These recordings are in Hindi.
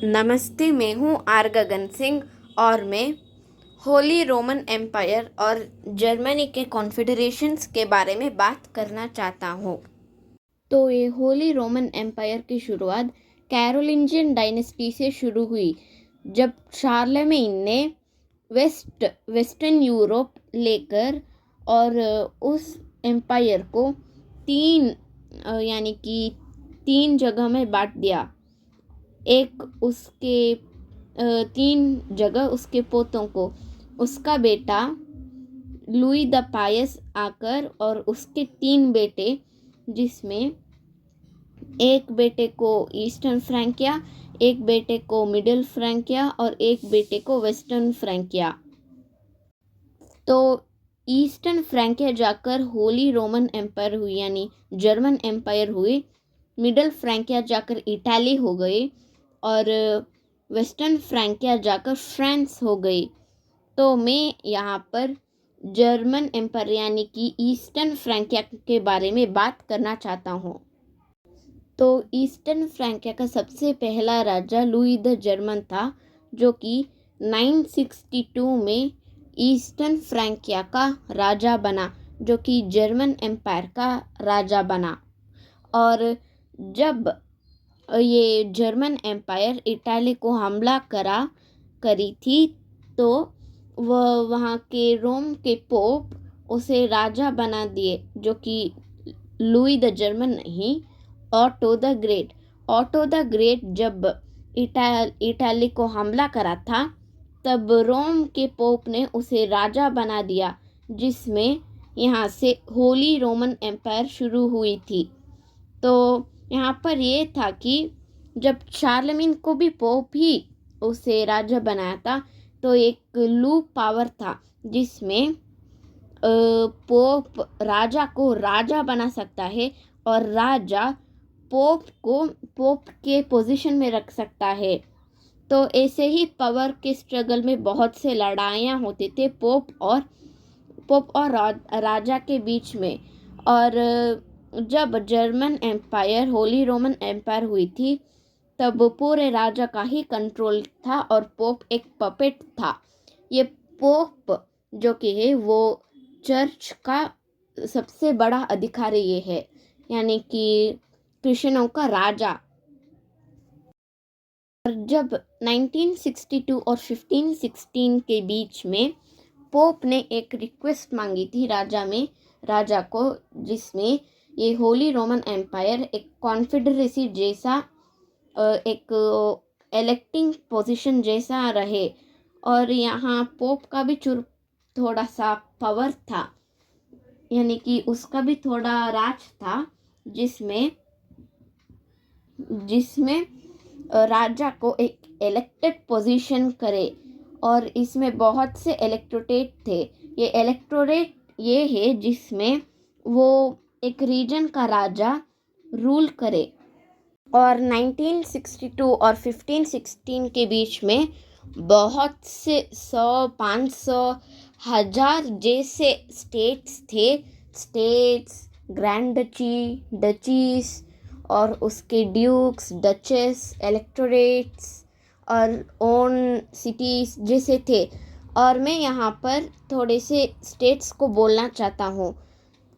नमस्ते, मैं हूँ आर गगन सिंह और मैं होली रोमन एम्पायर और जर्मनी के कॉन्फेडरेशंस के बारे में बात करना चाहता हूँ। तो ये होली रोमन एम्पायर की शुरुआत कैरोलिंजियन डायनेस्टी से शुरू हुई, जब शार्लेमेन ने वेस्टर्न यूरोप लेकर और उस एम्पायर को तीन जगह में बांट दिया। एक उसके 3 जगह उसके पोतों को, उसका बेटा लुई द पायस आकर और उसके 3 बेटे, जिसमें एक बेटे को ईस्टर्न फ्रैंकिया, एक बेटे को मिडिल फ्रैंकिया और एक बेटे को वेस्टर्न फ्रैंकिया। तो ईस्टर्न फ्रैंकिया जाकर होली रोमन एम्पायर हुई, यानी जर्मन एम्पायर हुई। मिडिल फ्रैंकिया जाकर इटाली हो गई और वेस्टर्न फ्रैंकिया जाकर फ्रांस हो गई। तो मैं यहाँ पर जर्मन एम्पायर यानी कि ईस्टर्न फ्रैंकिया के बारे में बात करना चाहता हूँ। तो ईस्टर्न फ्रैंकिया का सबसे पहला राजा लुई द जर्मन था, जो कि 962 में ईस्टर्न फ्रैंकिया का राजा बना, जो कि जर्मन एम्पायर का राजा बना। और जब ये जर्मन एम्पायर इटाली को हमला करी थी, तो वह वहाँ के रोम के पोप उसे राजा बना दिए, जो कि लुई द जर्मन नहीं, auto the great. Auto the great जब इटाली को हमला करा था, तब रोम के पोप ने उसे राजा बना दिया, जिसमें यहाँ से होली रोमन एम्पायर शुरू हुई थी। तो यहाँ पर ये था कि जब शार्लेमीन को भी पोप ही उसे राजा बनाया था, तो एक लूप पावर था जिसमें पोप राजा को राजा बना सकता है और राजा पोप को पोप के पोजीशन में रख सकता है। तो ऐसे ही पावर के स्ट्रगल में बहुत से लड़ाइयाँ होते थे पोप और राजा के बीच में। और जब German Empire Holy Roman Empire हुई थी, तब पूरे राजा का ही कंट्रोल था और पोप एक पपेट था। ये पोप जो कि है वो चर्च का सबसे बड़ा अधिकारी ये है, यानी कि क्रिश्चियनों का राजा। और जब 1962 और 1516 के बीच में पोप ने एक रिक्वेस्ट मांगी थी राजा को, जिसमें ये होली रोमन एम्पायर एक कॉन्फेडरेसी जैसा, एक इलेक्टिंग पोजीशन जैसा रहे। और यहाँ पोप का भी थोड़ा सा पावर था, यानी कि उसका भी थोड़ा राज था, जिसमें राजा को एक इलेक्टेड पोजीशन करे। और इसमें बहुत से इलेक्टोरेट थे। ये इलेक्टोरेट ये है जिसमें वो एक रीजन का राजा रूल करे। और 1962 और 1516 के बीच में बहुत से 100, 500, 1000 जैसे स्टेट्स, ग्रैंड डचीज और उसके ड्यूक्स, डचेस, इलेक्टोरेट्स और ओन सिटीज़ जैसे थे। और मैं यहाँ पर थोड़े से स्टेट्स को बोलना चाहता हूँ।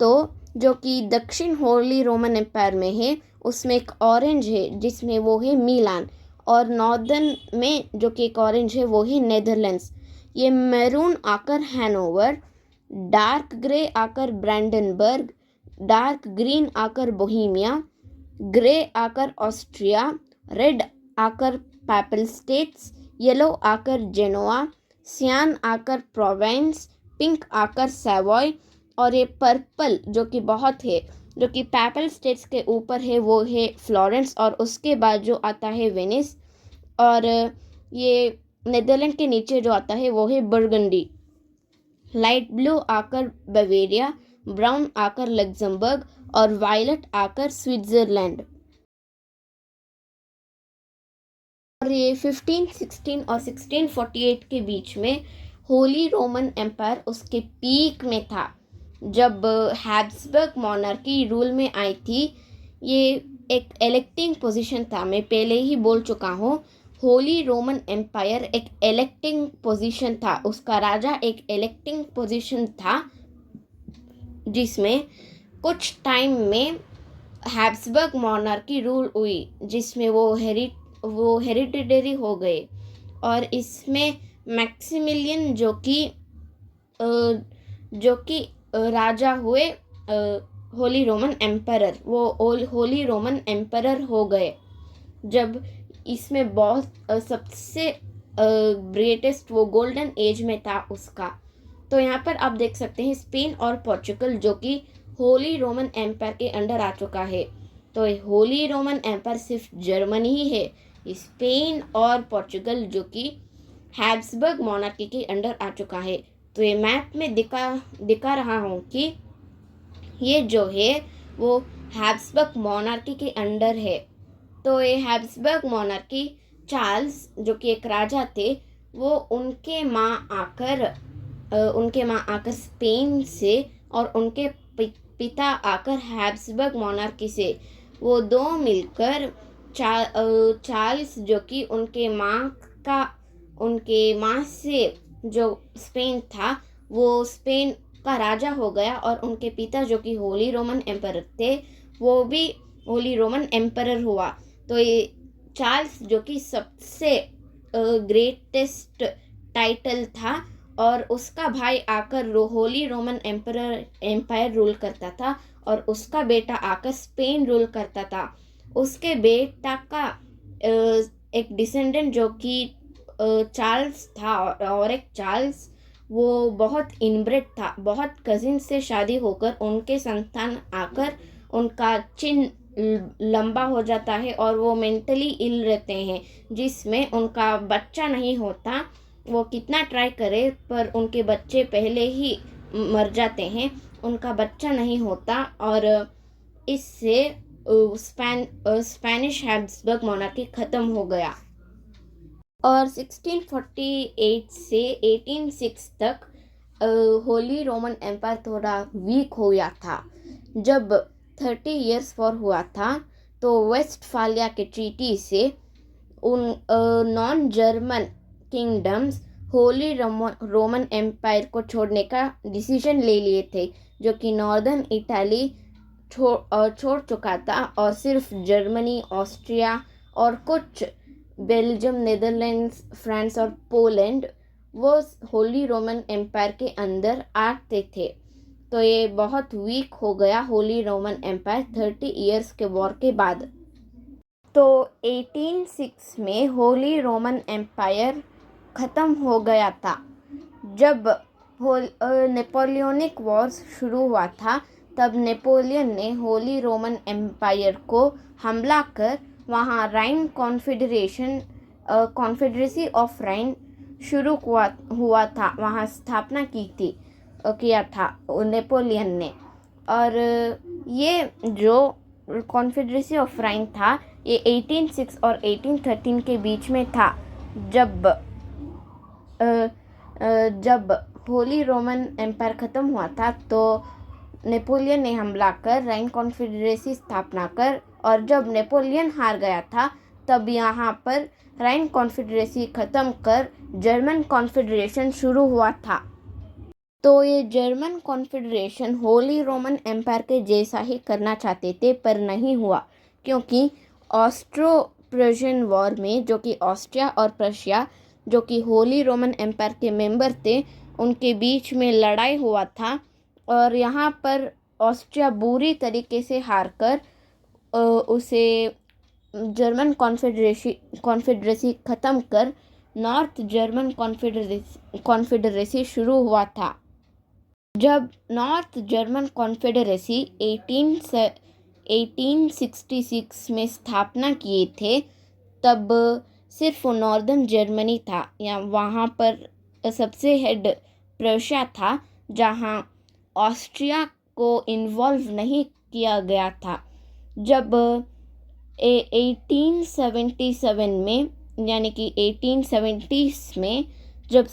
तो जो कि दक्षिण होली रोमन एम्पायर में है, उसमें एक ऑरेंज है जिसमें वो है मिलान, और नॉर्दर्न में जो कि एक ऑरेंज है वो है नेदरलैंड्स। ये मैरून आकर हैनोवर, डार्क ग्रे आकर ब्रांडनबर्ग, डार्क ग्रीन आकर बोहेमिया, ग्रे आकर ऑस्ट्रिया, रेड आकर पैपल स्टेट्स, येलो आकर जेनोआ, सियान आकर प्रोवेंस, पिंक आकर सैवॉय, और ये पर्पल जो कि बहुत है, जो कि पैपल स्टेट्स के ऊपर है, वो है फ्लोरेंस, और उसके बाद जो आता है वेनिस। और ये नेदरलैंड के नीचे जो आता है वो है बर्गंडी। लाइट ब्लू आकर बवेरिया, ब्राउन आकर लग्जमबर्ग और वायलेट आकर स्विट्जरलैंड। और ये 1516 और 1648 के बीच में होली रोमन एम्पायर उसके पीक में था, जब हैब्सबर्ग मोनार्की रूल में आई थी। ये एक इलेक्टिंग पोजीशन था, मैं पहले ही बोल चुका हूँ। होली रोमन एम्पायर एक इलेक्टिंग पोजीशन था, उसका राजा एक इलेक्टिंग पोजीशन था, जिसमें कुछ टाइम में हैब्सबर्ग मोनार्की रूल हुई, जिसमें वो हेरिडिटरी हो गए। और इसमें मैक्सिमिलियन जो कि राजा हुए, होली रोमन एम्परर, वो होली रोमन एम्परर हो गए। जब इसमें बहुत सबसे ग्रेटेस्ट वो गोल्डन एज में था उसका। तो यहाँ पर आप देख सकते हैं स्पेन और पोर्चुगल जो कि होली रोमन एम्पायर के अंडर आ चुका है। तो होली रोमन एम्पायर सिर्फ जर्मनी ही है, स्पेन और पोर्चुगल जो कि हैब्सबर्ग मोनार्की के अंडर आ चुका है। तो ये मैप में दिखा रहा हूँ कि ये जो है वो हैब्सबर्ग मोनार्की के अंडर है। तो ये हैब्सबर्ग मोनार्की, चार्ल्स जो कि एक राजा थे, वो उनके माँ आकर स्पेन से और उनके पिता आकर हैब्सबर्ग मोनार्की से, वो दो मिलकर चार्ल्स जो कि उनके माँ से जो स्पेन था, वो स्पेन का राजा हो गया। और उनके पिता जो कि होली रोमन एम्परर थे, वो भी होली रोमन एम्परर हुआ। तो ये चार्ल्स जो कि सबसे ग्रेटेस्ट टाइटल था, और उसका भाई आकर होली रोमन एम्पायर रूल करता था, और उसका बेटा आकर स्पेन रूल करता था। उसके बेटा का एक डिसेंडेंट जो कि चार्ल्स था, और एक चार्ल्स वो बहुत इनब्रेड था, बहुत कजिन से शादी होकर उनके संतान आकर उनका चिन्ह लंबा हो जाता है और वो मेंटली इल रहते हैं, जिसमें उनका बच्चा नहीं होता। वो कितना ट्राई करे पर उनके बच्चे पहले ही मर जाते हैं, उनका बच्चा नहीं होता। और इससे स्पेनिश हैब्सबर्ग मोनार्की ख़त्म हो गया। और 1648 से 1806 तक होली रोमन एम्पायर थोड़ा वीक हो गया था। जब 30 इयर्स वॉर हुआ था, तो वेस्टफालिया के ट्रीटी से उन non German kingdoms holy Roman empire को छोड़ने का डिसीजन ले लिए थे, जो कि नॉर्दर्न इटाली छोड़ चुका था, और सिर्फ जर्मनी, ऑस्ट्रिया और कुछ बेल्जियम, नेदरलैंड्स, फ्रांस और पोलैंड वो होली रोमन एम्पायर के अंदर आते थे। तो ये बहुत वीक हो गया होली रोमन एम्पायर 30 इयर्स के वॉर के बाद। तो 1806 में होली रोमन एम्पायर ख़त्म हो गया था। जब नेपोलियनिक वॉर्स शुरू हुआ था, तब नेपोलियन ने होली रोमन एम्पायर को हमला कर वहाँ राइन कॉन्फेडरेसी ऑफ राइन शुरू हुआ था, वहाँ स्थापना किया था नेपोलियन ने। और ये जो कॉन्फेडरेसी ऑफ राइन था, ये 1806 और 1813 के बीच में था, जब होली रोमन एम्पायर ख़त्म हुआ था। तो नेपोलियन ने हमला कर राइन कॉन्फेडरेसी स्थापना कर, और जब नेपोलियन हार गया था, तब यहाँ पर राइन कॉन्फेडरेसी ख़त्म कर जर्मन कॉन्फेडरेशन शुरू हुआ था। तो ये German confederation holy Roman empire के जैसा ही करना चाहते थे, पर नहीं हुआ, क्योंकि ऑस्ट्रो प्रशियन वॉर में, जो कि ऑस्ट्रिया और प्रशिया जो कि होली रोमन एम्पायर के मेंबर थे, उनके बीच में लड़ाई हुआ था। और यहाँ पर ऑस्ट्रिया बुरी तरीके से हारकर उसे जर्मन कॉन्फेडरेसी ख़त्म कर नॉर्थ जर्मन कॉन्फेडरेसी शुरू हुआ था। जब नॉर्थ जर्मन कॉन्फेडरेसी 1866 में स्थापना किए थे, तब सिर्फ नॉर्दर्न जर्मनी था, या वहाँ पर सबसे हेड प्रशिया था, जहाँ ऑस्ट्रिया को इन्वॉल्व नहीं किया गया था। जब 1877 में, यानी कि 1870s में, जब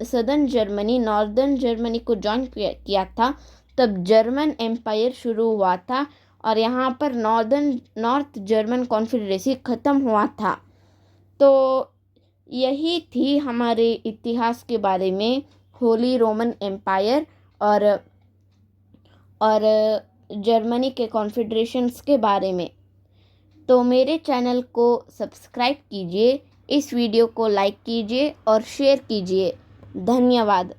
सदर्न जर्मनी नॉर्दर्न जर्मनी को ज्वाइन किया था, तब जर्मन एम्पायर शुरू हुआ था, और यहाँ पर नॉर्थ जर्मन कॉन्फेडरेसी ख़त्म हुआ था। तो यही थी हमारे इतिहास के बारे में होली रोमन एम्पायर और जर्मनी के कॉन्फेडरेशंस के बारे में। तो मेरे चैनल को सब्सक्राइब कीजिए, इस वीडियो को लाइक कीजिए और शेयर कीजिए। धन्यवाद।